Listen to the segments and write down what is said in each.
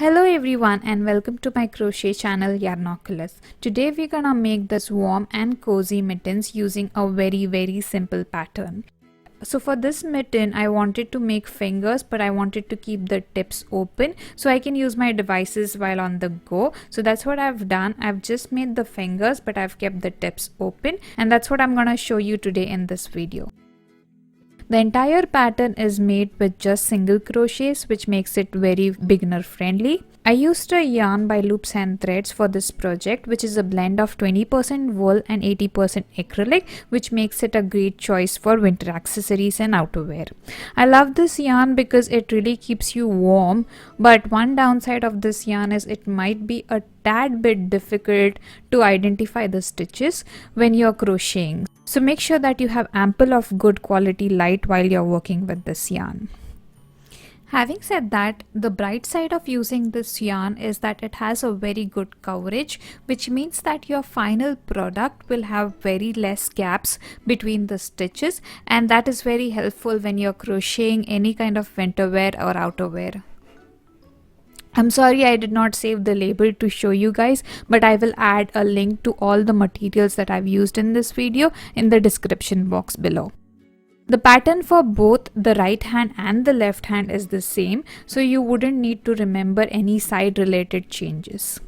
Hello everyone and welcome to my crochet channel Yarnoculus. Today we're gonna make this warm and cozy mittens using a very simple pattern. So for this mitten I wanted to make fingers, but I wanted to keep the tips open so I can use my devices while on the go. So that's what I've done. I've just made the fingers but I've kept the tips open, and that's what I'm gonna show you today in this video. The entire pattern is made with just single crochets, which makes it very beginner friendly. I used a yarn by Loops and Threads for this project, which is a blend of 20% wool and 80% acrylic, which makes it a great choice for winter accessories and outerwear. I love this yarn because it really keeps you warm, but one downside of this yarn is it might be a tad bit difficult to identify the stitches when you're crocheting. So make sure that you have ample of good quality light while you're working with this yarn. Having said that, the bright side of using this yarn is that it has a very good coverage, which means that your final product will have very less gaps between the stitches, and that is very helpful when you're crocheting any kind of winter wear or outerwear. I'm sorry I did not save the label to show you guys, but I will add a link to all the materials that I've used in this video in the description box below. The pattern for both the right hand and the left hand is the same, so you wouldn't need to remember any side related changes.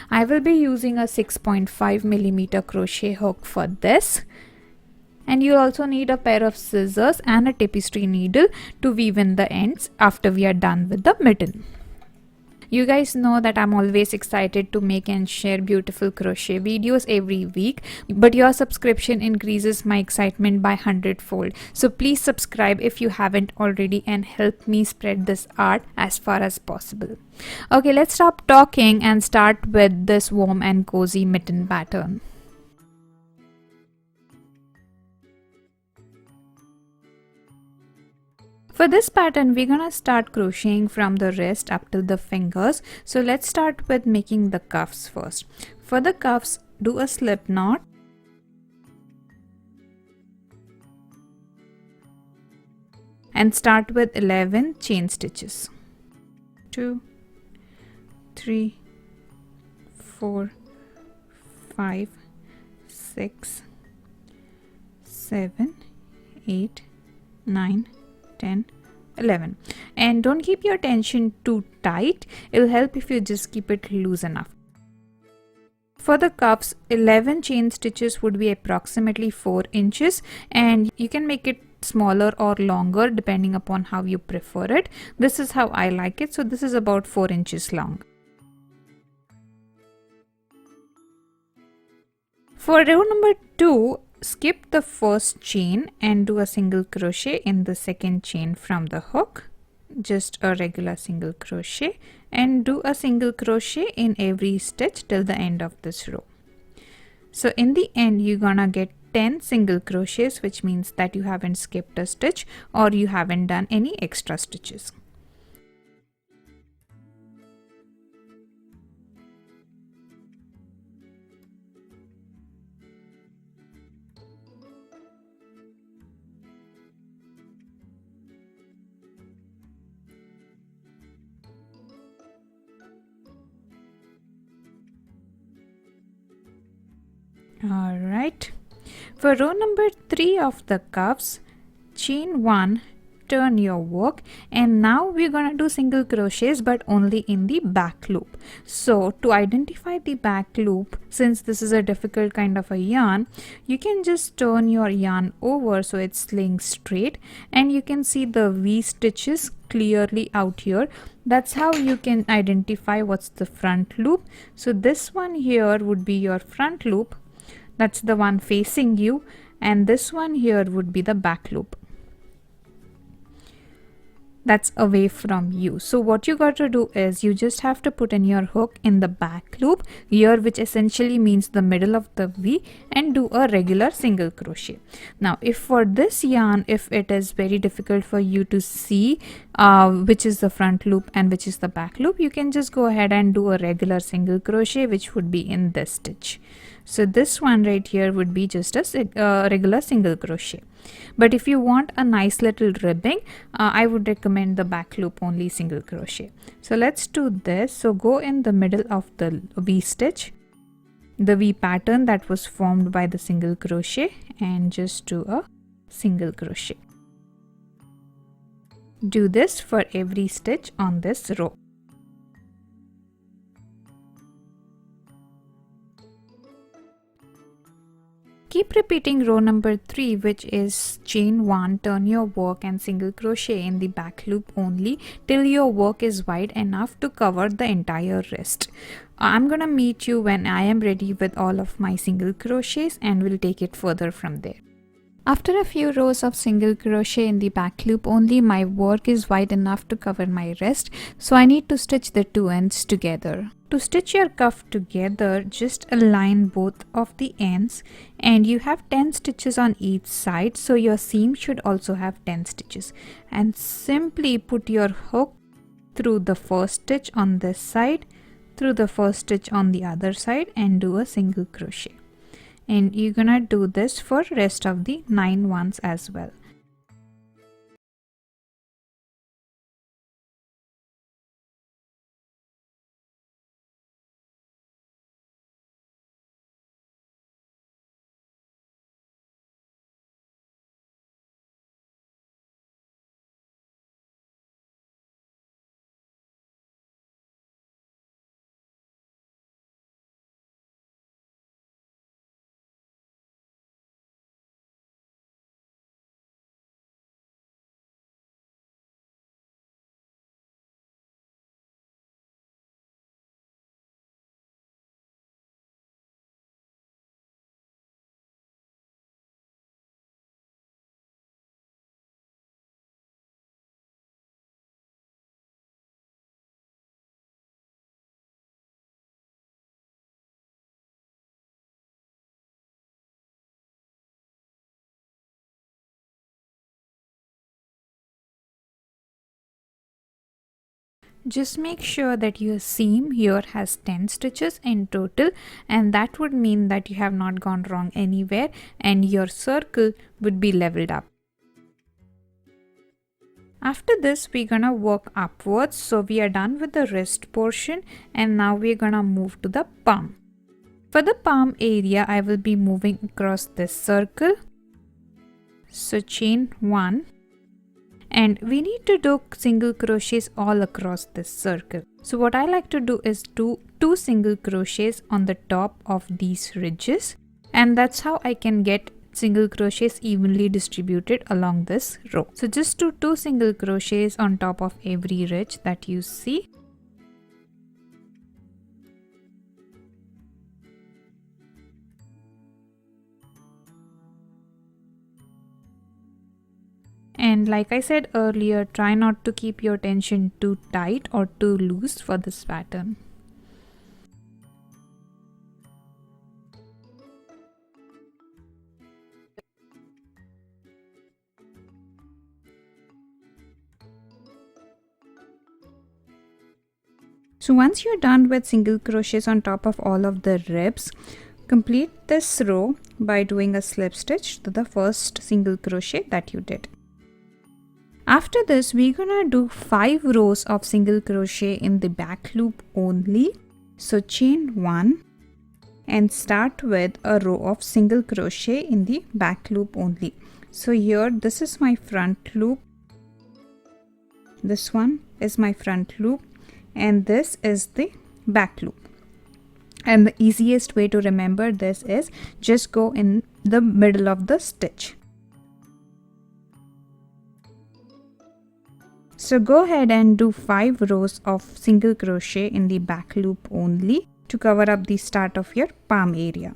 I will be using a 6.5mm crochet hook for this, and you also need a pair of scissors and a tapestry needle to weave in the ends after we are done with the mitten. You guys know that I'm always excited to make and share beautiful crochet videos every week, but your subscription increases my excitement by 100-fold. So please subscribe if you haven't already and help me spread this art as far as possible. Okay, let's stop talking and start with this warm and cozy mitten pattern. For this pattern, we're gonna start crocheting from the wrist up to the fingers. So let's start with making the cuffs first. For the cuffs, do a slip knot. And start with 11 chain stitches. 2, 3, 4, 5, 6, 7, 8, 9, 10, 11, and don't keep your tension too tight. It'll help if you just keep it loose enough. For the cuffs, 11 chain stitches would be approximately 4 inches, and you can make it smaller or longer depending upon how you prefer it. This is how I like it, so this is about 4 inches long. For row number 2, skip the first chain and do a single crochet in the second chain from the hook, just a regular single crochet, and do a single crochet in every stitch till the end of this row. So in the end you're gonna get 10 single crochets, which means that you haven't skipped a stitch or you haven't done any extra stitches. Alright, for row number 3 of the cuffs, chain 1, turn your work, and now we're gonna do single crochets but only in the back loop. So to identify the back loop, since this is a difficult kind of a yarn, you can just turn your yarn over so it's laying straight, and you can see the V stitches clearly out here. That's how you can identify what's the front loop. So this one here would be your front loop. That's the one facing you, and this one here would be the back loop. That's away from you. So what you got to do is you just have to put in your hook in the back loop here, which essentially means the middle of the V, and do a regular single crochet. Now if for this yarn, if it is very difficult for you to see which is the front loop and which is the back loop, you can just go ahead and do a regular single crochet, which would be in this stitch. So this one right here would be just a regular single crochet. But if you want a nice little ribbing, I would recommend the back loop only single crochet. So let's do this. So go in the middle of the V stitch, the V pattern that was formed by the single crochet, and just do a single crochet. Do this for every stitch on this row. Keep repeating row number 3, which is chain 1, turn your work and single crochet in the back loop only till your work is wide enough to cover the entire wrist. I'm gonna meet you when I am ready with all of my single crochets, and we'll take it further from there. After a few rows of single crochet in the back loop only, my work is wide enough to cover my wrist, so I need to stitch the two ends together. To stitch your cuff together, just align both of the ends, and you have 10 stitches on each side, so your seam should also have 10 stitches. And simply put your hook through the first stitch on this side, through the first stitch on the other side, and do a single crochet. And you're gonna do this for rest of the 9 ones as well. Just make sure that your seam here has 10 stitches in total, and that would mean that you have not gone wrong anywhere and your circle would be leveled up. After this, we're gonna work upwards. So we are done with the wrist portion, and now we're gonna move to the palm. For the palm area, I will be moving across this circle. So chain 1. And we need to do single crochets all across this circle. So what I like to do is do 2 single crochets on the top of these ridges, and that's how I can get single crochets evenly distributed along this row. So just do 2 single crochets on top of every ridge that you see. And like I said earlier, try not to keep your tension too tight or too loose for this pattern. So once you're done with single crochets on top of all of the ribs, complete this row by doing a slip stitch to the first single crochet that you did. After this, we're gonna do 5 rows of single crochet in the back loop only. So chain 1 and start with a row of single crochet in the back loop only. So here, this is my front loop, this one is my front loop, and this is the back loop. And the easiest way to remember this is just go in the middle of the stitch. So go ahead and do 5 rows of single crochet in the back loop only to cover up the start of your palm area.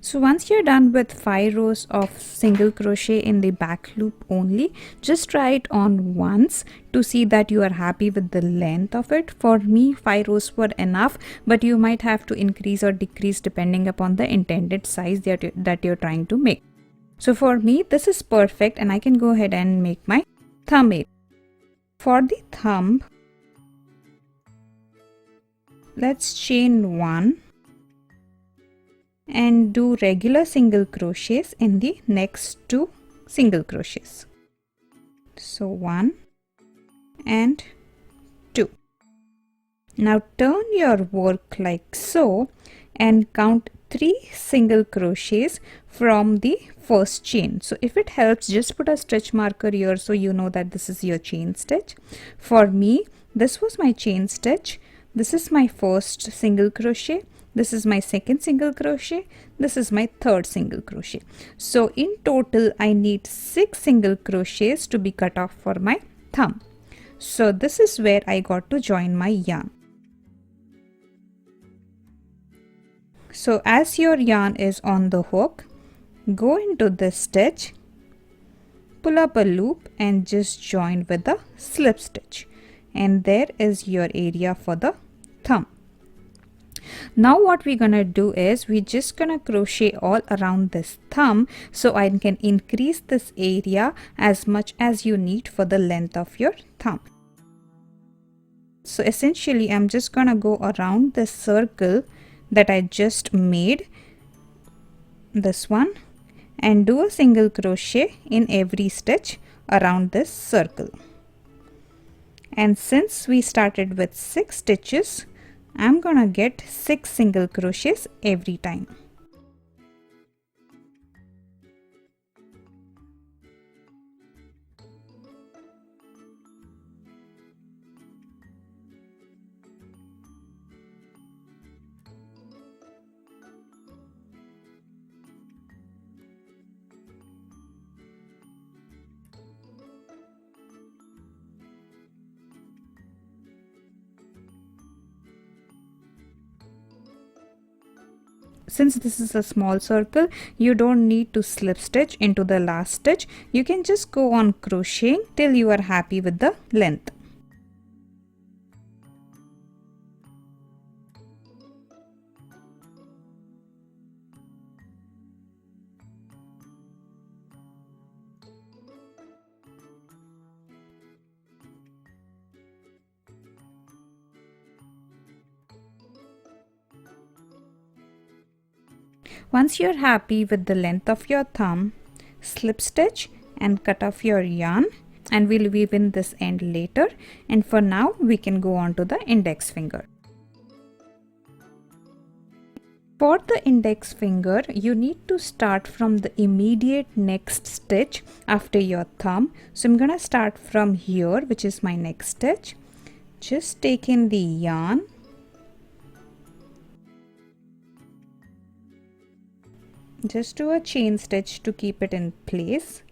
So once you're done with 5 rows of single crochet in the back loop only, just try it on once to see that you are happy with the length of it. For me, 5 rows were enough, but you might have to increase or decrease depending upon the intended size that you're trying to make. So for me, this is perfect and I can go ahead and make my thumb area. For the thumb, let's chain 1 and do regular single crochets in the next 2 single crochets. So 1 and 2. Now turn your work like so and count 3 single crochets from the first chain. So if it helps, just put a stitch marker here so you know that this is your chain stitch. For me, this was my chain stitch. This is my first single crochet. This is my second single crochet. This is my third single crochet. So in total, I need 6 single crochets to be cut off for my thumb. So this is where I got to join my yarn. So as your yarn is on the hook, go into this stitch, pull up a loop and just join with the slip stitch. And there is your area for the thumb. Now what we're gonna do is we're just gonna crochet all around this thumb so I can increase this area as much as you need for the length of your thumb. So essentially I'm just gonna go around this circle that I just made, this one, and do a single crochet in every stitch around this circle. And since we started with 6 stitches, I'm gonna get 6 single crochets every time. Since this is a small circle, you don't need to slip stitch into the last stitch. You can just go on crocheting till you are happy with the length. Once you're happy with the length of your thumb, slip stitch and cut off your yarn, and we'll weave in this end later. And for now, we can go on to the index finger. For the index finger, you need to start from the immediate next stitch after your thumb. So I'm gonna start from here, which is my next stitch. Just take in the yarn. Just do a chain stitch to keep it in place.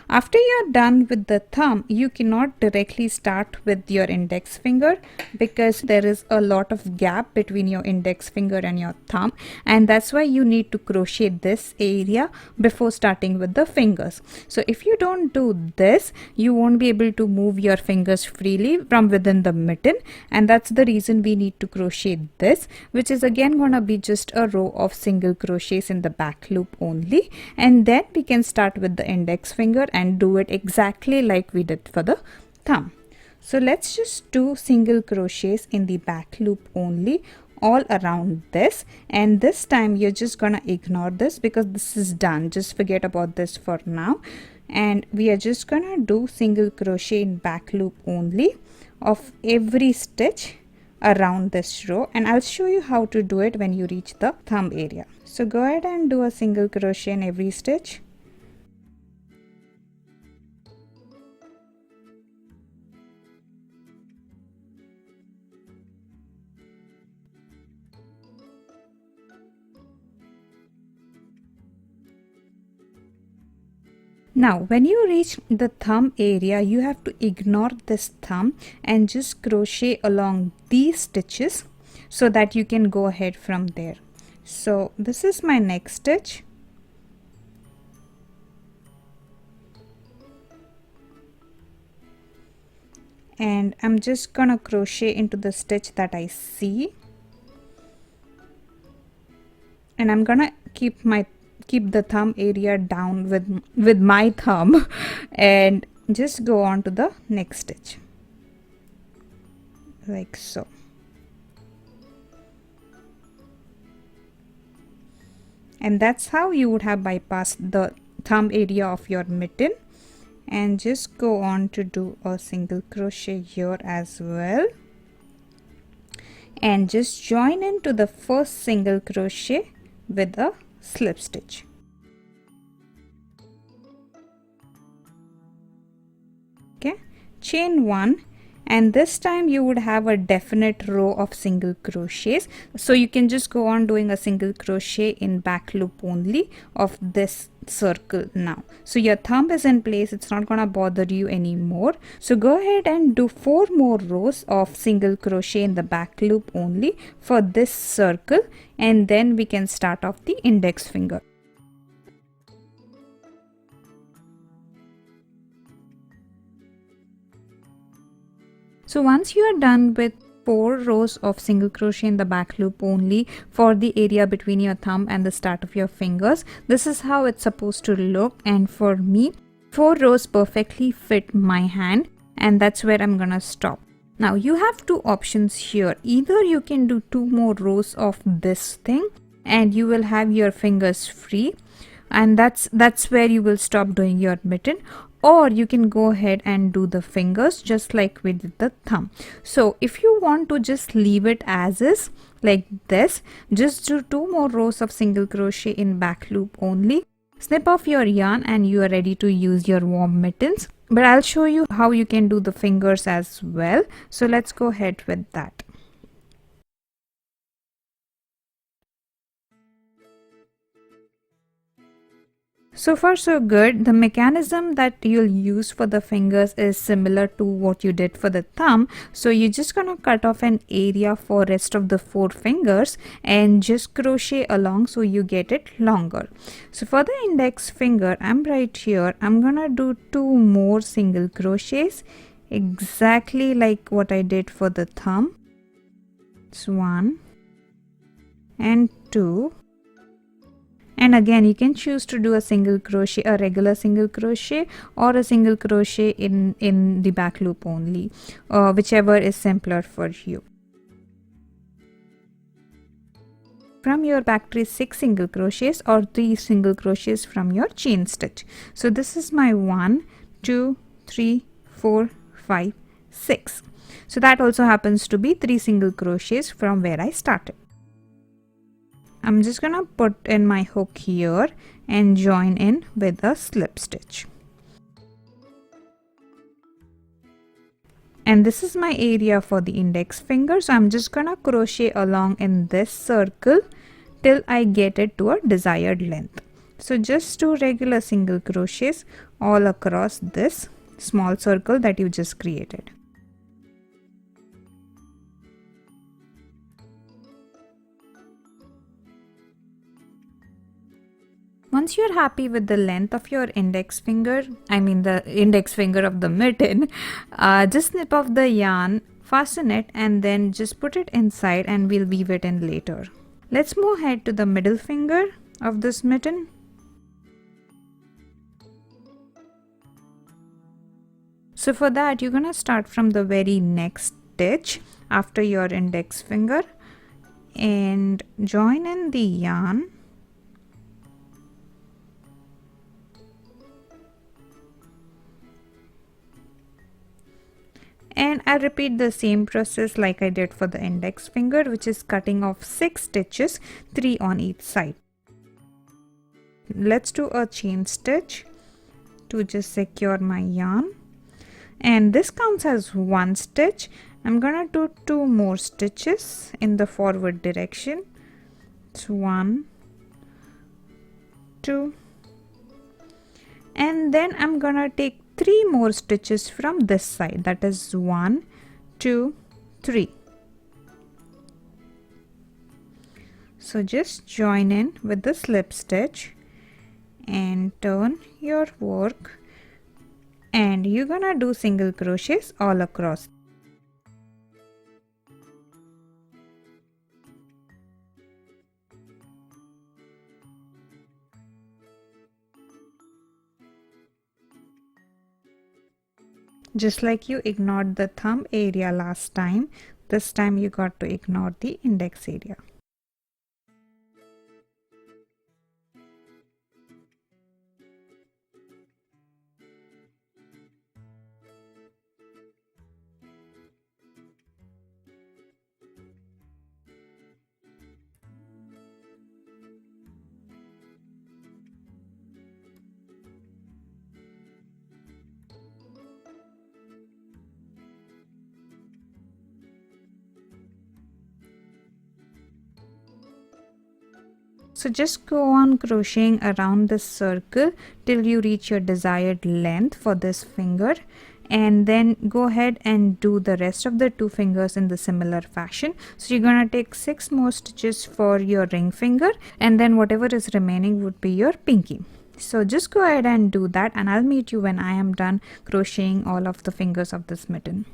After you're done with the thumb, you cannot directly start with your index finger because there is a lot of gap between your index finger and your thumb, and that's why you need to crochet this area before starting with the fingers. So if you don't do this, you won't be able to move your fingers freely from within the mitten, and that's the reason we need to crochet this, which is again gonna be just a row of single crochets in the back loop only, and then we can start with the index finger and do it exactly like we did for the thumb. So let's just do single crochets in the back loop only all around this, and this time you're just gonna ignore this because this is done. Just forget about this for now, and we are just gonna do single crochet in back loop only of every stitch around this row, and I'll show you how to do it when you reach the thumb area. So go ahead and do a single crochet in every stitch. Now when you reach the thumb area, you have to ignore this thumb and just crochet along these stitches so that you can go ahead from there. So this is my next stitch, and I'm just gonna crochet into the stitch that I see, and I'm gonna keep the thumb area down with my thumb and just go on to the next stitch like so. And that's how you would have bypassed the thumb area of your mitten. And just go on to do a single crochet here as well, and just join into the first single crochet with a slip stitch. Okay, chain 1, and this time you would have a definite row of single crochets, so you can just go on doing a single crochet in back loop only of this circle now. So your thumb is in place, it's not gonna bother you anymore. So go ahead and do 4 more rows of single crochet in the back loop only for this circle, and then we can start off the index finger. So once you are done with 4 rows of single crochet in the back loop only for the area between your thumb and the start of your fingers, this is how it's supposed to look. And for me, 4 rows perfectly fit my hand, and that's where I'm gonna stop. Now you have 2 options here. Either you can do 2 more rows of this thing and you will have your fingers free, and that's where you will stop doing your mitten, or you can go ahead and do the fingers just like we did the thumb. So if you want to just leave it as is like this, just do 2 more rows of single crochet in back loop only, snip off your yarn, and you are ready to use your warm mittens. But I'll show you how you can do the fingers as well, so let's go ahead with that. So far so good. The mechanism that you'll use for the fingers is similar to what you did for the thumb. So you're just gonna cut off an area for rest of the 4 fingers and just crochet along so you get it longer. So for the index finger, I'm right here. I'm gonna do 2 more single crochets exactly like what I did for the thumb. It's 1 and 2. And again, you can choose to do a single crochet, a regular single crochet, or a single crochet in the back loop only, whichever is simpler for you. From your back trace 6 single crochets or 3 single crochets from your chain stitch. So this is my 1, 2, 3, 4, 5, 6. So that also happens to be 3 single crochets from where I started. I'm just gonna put in my hook here and join in with a slip stitch. And this is my area for the index finger, so I'm just gonna crochet along in this circle till I get it to a desired length. So just 2 regular single crochets all across this small circle that you just created. Once you're happy with the length of your index finger, I mean the index finger of the mitten, just snip off the yarn, fasten it, and then just put it inside and we'll weave it in later. Let's move ahead to the middle finger of this mitten. So for that, you're gonna start from the very next stitch after your index finger and join in the yarn. And I'll repeat the same process like I did for the index finger, which is cutting off 6 stitches, 3 on each side. Let's do a chain stitch to just secure my yarn, and this counts as 1 stitch. I'm gonna do 2 more stitches in the forward direction. It's 1, 2, and then I'm gonna take 3 more stitches from this side, that is 1, 2, 3. So just join in with the slip stitch and turn your work, and you're gonna do single crochets all across. Just like you ignored the thumb area last time, this time you got to ignore the index area. So just go on crocheting around this circle till you reach your desired length for this finger, and then go ahead and do the rest of the 2 fingers in the similar fashion. So you're gonna take 6 more stitches for your ring finger, and then whatever is remaining would be your pinky. So just go ahead and do that, and I'll meet you when I am done crocheting all of the fingers of this mitten.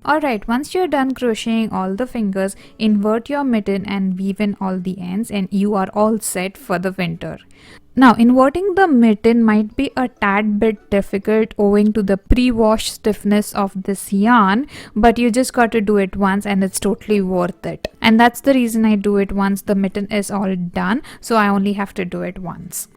Alright, once you're done crocheting all the fingers, invert your mitten and weave in all the ends, and you are all set for the winter. Now, inverting the mitten might be a tad bit difficult owing to the pre-wash stiffness of this yarn, but you just got to do it once and it's totally worth it. And that's the reason I do it once the mitten is all done, so I only have to do it once.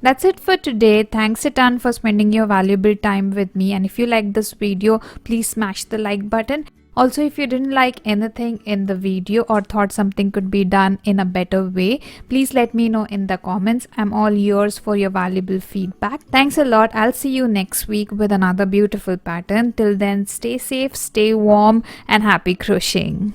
That's it for today. Thanks a ton for spending your valuable time with me, and if you liked this video, please smash the like button. Also, if you didn't like anything in the video or thought something could be done in a better way, please let me know in the comments. I'm all yours for your valuable feedback. Thanks a lot. I'll see you next week with another beautiful pattern. Till then, stay safe, stay warm, and happy crocheting.